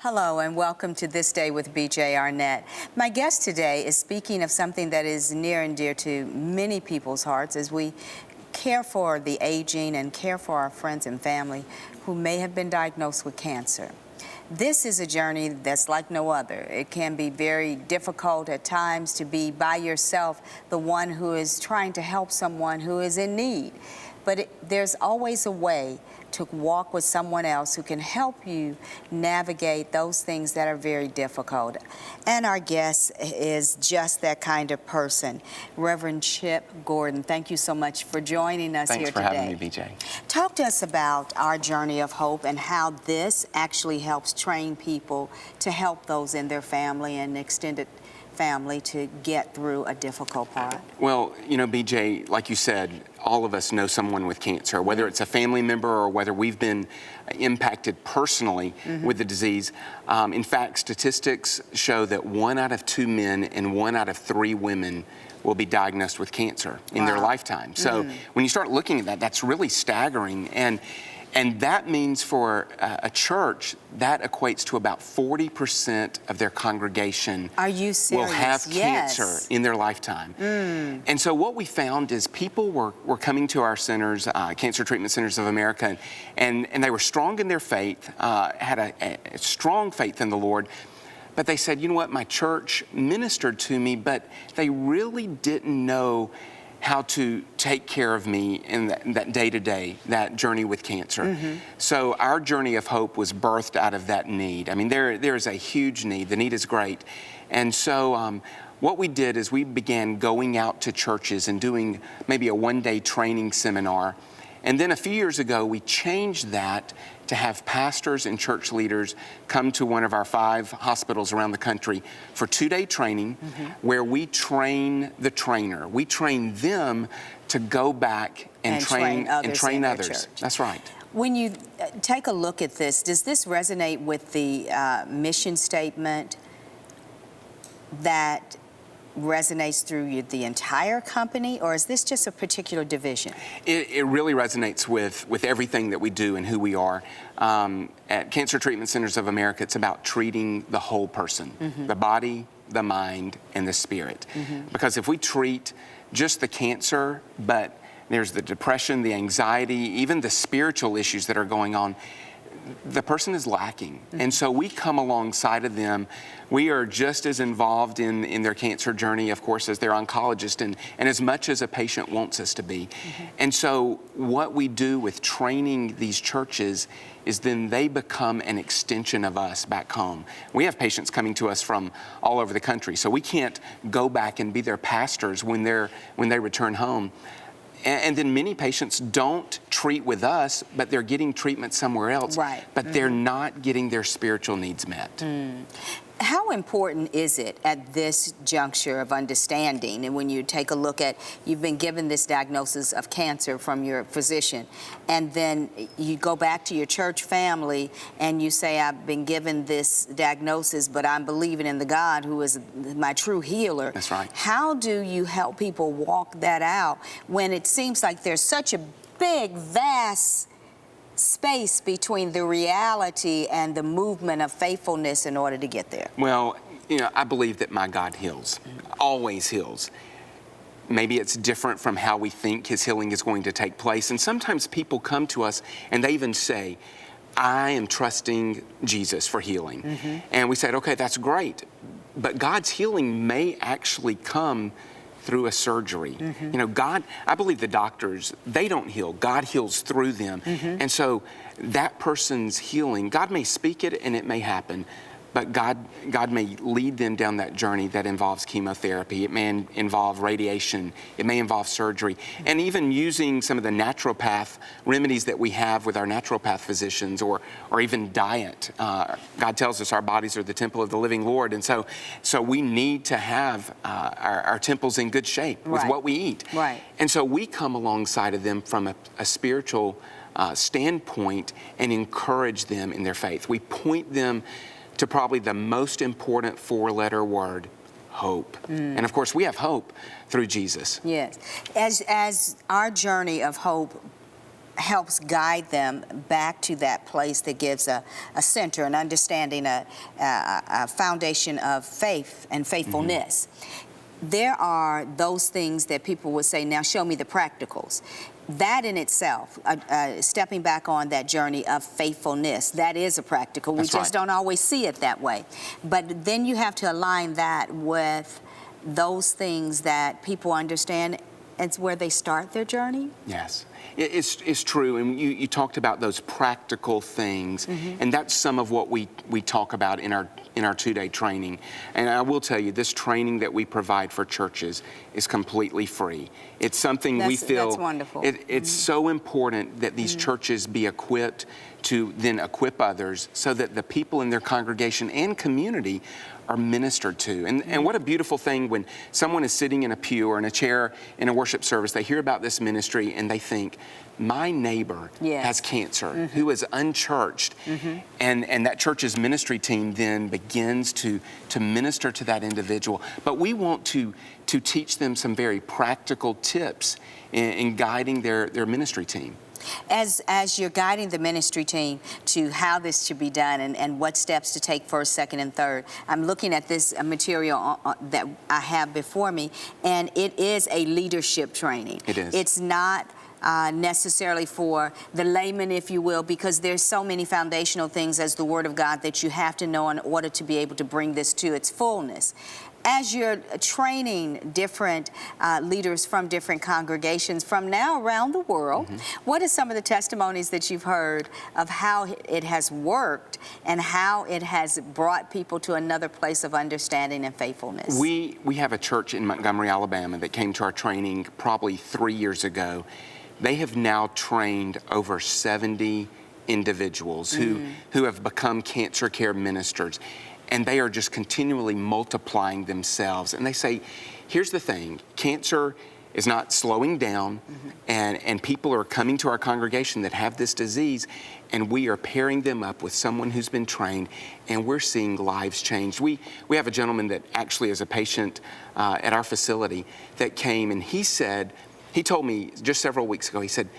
Hello and welcome to This Day with BJ Arnett. My guest today is speaking of something that is near and dear to many people's hearts as we care for the aging and care for our friends and family who may have been diagnosed with cancer. This is a journey that's like no other. It can be very difficult at times to be by yourself, the one who is trying to help someone who is in need. But there's always a way to walk with someone else who can help you navigate those things that are very difficult. And our guest is just that kind of person, Reverend Chip Gordon. Thank you so much for joining us here today. Thanks for having me, BJ. Talk to us about our journey of hope and how this actually helps train people to help those in their family and extended family to get through a difficult part. Well, you know, BJ, like you said, all of us know someone with cancer, whether it's a family member or whether we've been impacted personally with the disease. In fact, statistics show that 1 out of 2 men and 1 out of 3 women will be diagnosed with cancer in their lifetime. So when you start looking at that, that's really staggering. And that means for a church, that equates to about 40% of their congregation will have cancer in their lifetime. And so what we found is people were coming to our centers, Cancer Treatment Centers of America, and they were strong in their faith, had a strong faith in the Lord. But they said, you know what, my church ministered to me, but they really didn't know how to take care of me in that day-to-day, that journey with cancer. So our journey of hope was birthed out of that need. I mean, there is a huge need. The need is great. And so what we did is we began going out to churches and doing maybe a one-day training seminar. And then a few years ago, we changed that to have pastors and church leaders come to one of our 5 hospitals around the country for 2-day training where we train the trainer. We train them to go back and train others. That's right. When you take a look at this, does this resonate with the mission statement that resonates through the entire company, or is this just a particular division? It really resonates with everything that we do and who we are. At Cancer Treatment Centers of America, it's about treating the whole person, the body, the mind, and the spirit. Because if we treat just the cancer, but there's the depression, the anxiety, even the spiritual issues that are going on, the person is lacking. And so we come alongside of them. We are just as involved in their cancer journey, of course, as their oncologist, and as much as a patient wants us to be. And so what we do with training these churches is then they become an extension of us back home. We have patients coming to us from all over the country, so we can't go back and be their pastors when they return home. And then many patients don't treat with us, but they're getting treatment somewhere else. But they're not getting their spiritual needs met. How important is it at this juncture of understanding, and when you take a look at, you've been given this diagnosis of cancer from your physician, and then you go back to your church family and you say, I've been given this diagnosis, but I'm believing in the God who is my true healer. That's right. How do you help people walk that out when it seems like there's such a big, vast space between the reality and the movement of faithfulness in order to get there? Well, you know, I believe that my God heals, always heals. Maybe it's different from how we think His healing is going to take place. And sometimes people come to us and they even say, I am trusting Jesus for healing. And we said, okay, that's great. But God's healing may actually come through a surgery. You know, God, I believe the doctors, they don't heal. God heals through them. And so that person's healing, God may speak it and it may happen, but God may lead them down that journey that involves chemotherapy. It may involve radiation. It may involve surgery. And even using some of the naturopath remedies that we have with our naturopath physicians, or even diet. God tells us our bodies are the temple of the living Lord. And so we need to have our temples in good shape with what we eat. And so we come alongside of them from a spiritual standpoint and encourage them in their faith. We point them to probably the most important 4-letter word, hope. And of course, we have hope through Jesus. Yes. As our journey of hope helps guide them back to that place that gives a center, an understanding, a foundation of faith and faithfulness. There are those things that people would say, now show me the practicals. That in itself, stepping back on that journey of faithfulness, that is a practical. We just don't always see it that way. But then you have to align that with those things that people understand. It's where they start their journey. Yes, it's true. And you talked about those practical things, and that's some of what we talk about in our 2-day training. And I will tell you, this training that we provide for churches is completely free. It's something we feel that's wonderful. It's so important that these churches be equipped to then equip others, so that the people in their congregation and community are ministered to. And what a beautiful thing when someone is sitting in a pew or in a chair in a worship service, they hear about this ministry and they think, my neighbor has cancer, who is unchurched. And that church's ministry team then begins to minister to that individual. But we want to teach them some very practical tips in guiding their ministry team. As you're guiding the ministry team to how this should be done and what steps to take first, second, and third, I'm looking at this material that I have before me, and it is a leadership training. It is. It's not necessarily for the layman, if you will, because there's so many foundational things as the Word of God that you have to know in order to be able to bring this to its fullness. As you're training different leaders from different congregations from now around the world, what are some of the testimonies that you've heard of how it has worked and how it has brought people to another place of understanding and faithfulness? We have a church in Montgomery, Alabama that came to our training probably 3 years ago. They have now trained over 70 individuals who have become cancer care ministers. And they are just continually multiplying themselves. And they say, here's the thing, cancer is not slowing down, and people are coming to our congregation that have this disease, and we are pairing them up with someone who's been trained, and we're seeing lives change. We have a gentleman that actually is a patient at our facility that came, and he told me just several weeks ago, he said,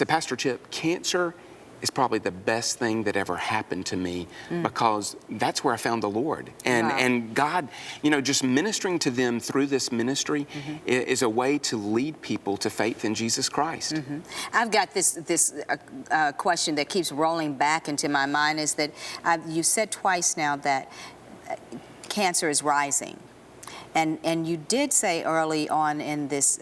Pastor Chip, cancer is probably the best thing that ever happened to me, because that's where I found the Lord. And God, just ministering to them through this ministry is a way to lead people to faith in Jesus Christ. I've got this question that keeps rolling back into my mind, is that you said twice now that cancer is rising. And you did say early on in this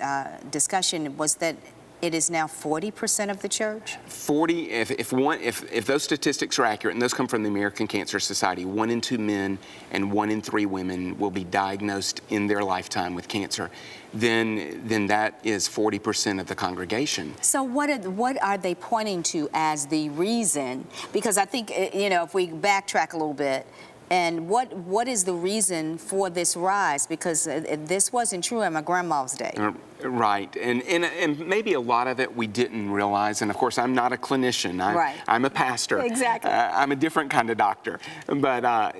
discussion was that it is now 40% of the church? 40, if those statistics are accurate, and those come from the American Cancer Society, 1 in 2 men and 1 in 3 women will be diagnosed in their lifetime with cancer, then that is 40% of the congregation. So what are they pointing to as the reason? Because I think, if we backtrack a little bit, and what is the reason for this rise? Because this wasn't true in my grandma's day. Right, and maybe a lot of it we didn't realize. And of course, I'm not a clinician. I'm a pastor. Exactly. I'm a different kind of doctor. But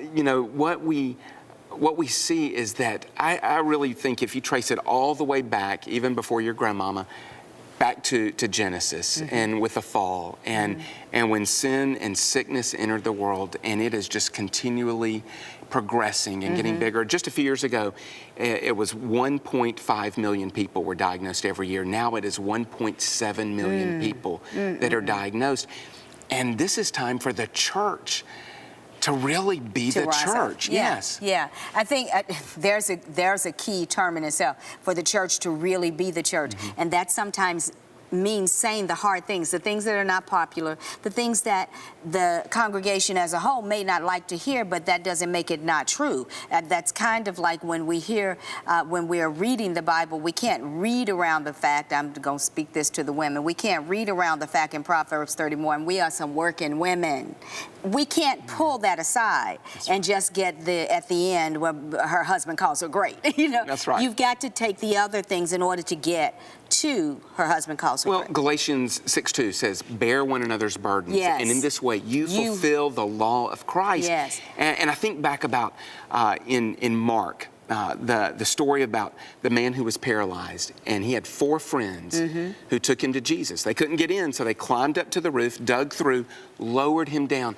what we see is that I really think if you trace it all the way back, even before your grandmama, back to Genesis and with the fall and when sin and sickness entered the world, and it is just continually progressing and getting bigger. Just a few years ago, it was 1.5 million people were diagnosed every year. Now it is 1.7 million people that are diagnosed. And this is time for the church to really be the church. Yes. Yeah. I think there's a key term in itself for the church to really be the church. And that sometimes means saying the hard things, the things that are not popular, the things that the congregation as a whole may not like to hear, but that doesn't make it not true. That's kind of like when we hear, when we are reading the Bible, we can't read around the fact, I'm going to speak this to the women, we can't read around the fact in Proverbs 31, we are some working women. We can't pull that aside and just get at the end where her husband calls her great. That's right. You've got to take the other things in order to get to her husband calls her great. Galatians 6:2 says, bear one another's burdens. Yes. And in this way, you fulfill the law of Christ. Yes. And I think back about in Mark, the story about the man who was paralyzed, and he had 4 friends who took him to Jesus. They couldn't get in, so they climbed up to the roof, dug through, lowered him down.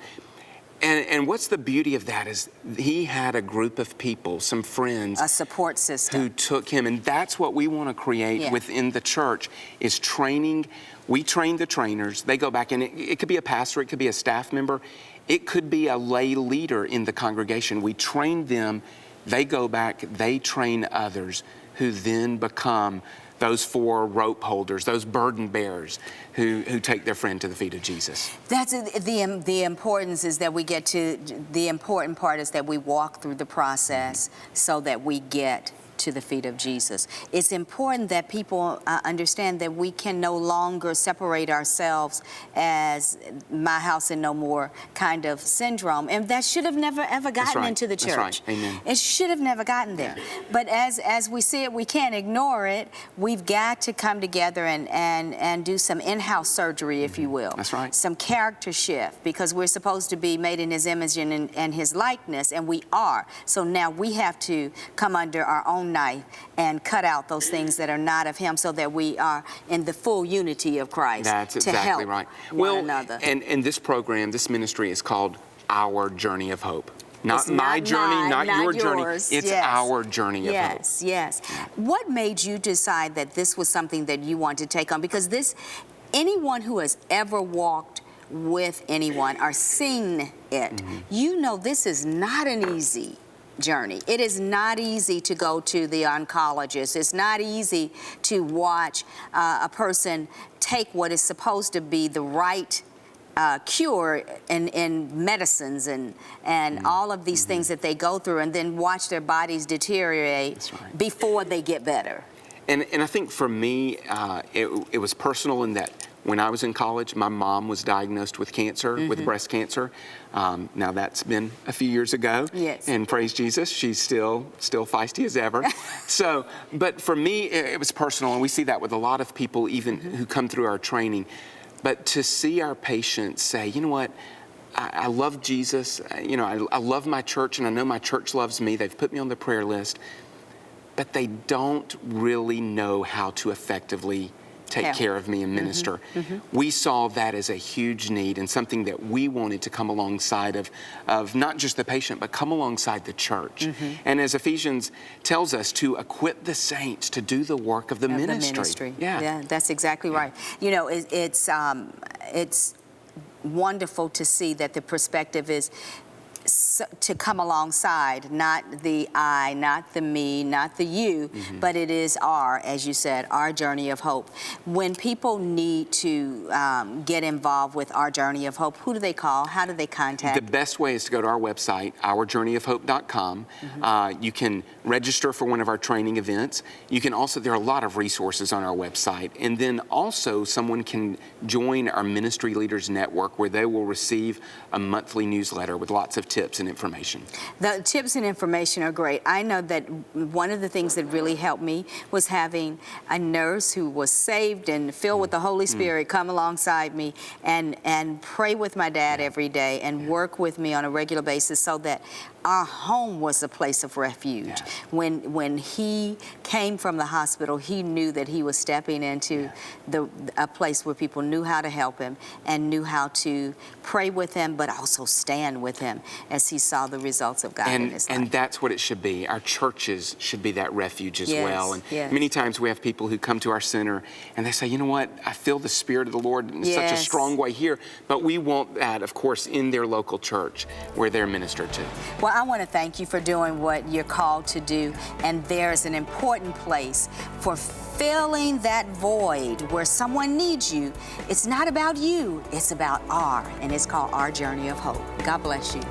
And what's the beauty of that is he had a group of people, some friends. A support system. Who took him. And that's what we want to create within the church is training. We train the trainers. They go back, and it could be a pastor, it could be a staff member, it could be a lay leader in the congregation. We train them. They go back, they train others who then become those 4 rope holders, those burden bearers who take their friend to the feet of Jesus. That's the importance is that we get to, the important part is that we walk through the process so that we get to the feet of Jesus. It's important that people understand that we can no longer separate ourselves as my house and no more kind of syndrome, and that should have never ever gotten into the church. That's right. Amen. It should have never gotten there. But as we see it, we can't ignore it. We've got to come together and do some in-house surgery, if you will. That's right. Some character shift, because we're supposed to be made in his image and his likeness, and we are. So now we have to come under our own knife and cut out those things that are not of him, so that we are in the full unity of Christ. That's to exactly help right. one another. And this program, this ministry is called Our Journey of Hope. Not my journey, not your journey. It's our journey of hope. Yes. What made you decide that this was something that you want to take on? Because anyone who has ever walked with anyone or seen it, you know this is not an easy journey. It is not easy to go to the oncologist. It's not easy to watch a person take what is supposed to be the right cure in medicines and all of these things that they go through, and then watch their bodies deteriorate before they get better. And I think for me, it was personal in that when I was in college, my mom was diagnosed with cancer, with breast cancer. Now that's been a few years ago. Yes. And praise Jesus, she's still feisty as ever. But for me, it was personal, and we see that with a lot of people, even who come through our training. But to see our patients say, you know what, I love Jesus, I love my church, and I know my church loves me. They've put me on the prayer list, but they don't really know how to effectively take care of me and minister. We saw that as a huge need and something that we wanted to come alongside of not just the patient, but come alongside the church. And as Ephesians tells us, to equip the saints to do the work of the ministry. Yeah, that's exactly right. You know, it's wonderful to see that the perspective is to come alongside, not the I, not the me, not the you, but it is as you said, our journey of hope. When people need to get involved with our journey of hope, who do they call? How do they contact? The best way is to go to our website, ourjourneyofhope.com. You can register for one of our training events. You can also, there are a lot of resources on our website. And then also someone can join our Ministry Leaders Network, where they will receive a monthly newsletter with lots of tips and information. The tips and information are great. I know that one of the things that really helped me was having a nurse who was saved and filled with the Holy Spirit come alongside me and pray with my dad every day and work with me on a regular basis, so that our home was a place of refuge. When he came from the hospital, he knew that he was stepping into a place where people knew how to help him and knew how to pray with him, but also stand with him as he saw the results of God in his life. And that's what it should be. Our churches should be that refuge as well. And many times we have people who come to our center and they say, you know what, I feel the Spirit of the Lord in such a strong way here, but we want that, of course, in their local church where they're ministered to. Well, I want to thank you for doing what you're called to do, and there's an important place for filling that void where someone needs you. It's not about you, it's about and it's called Our Journey of Hope. God bless you.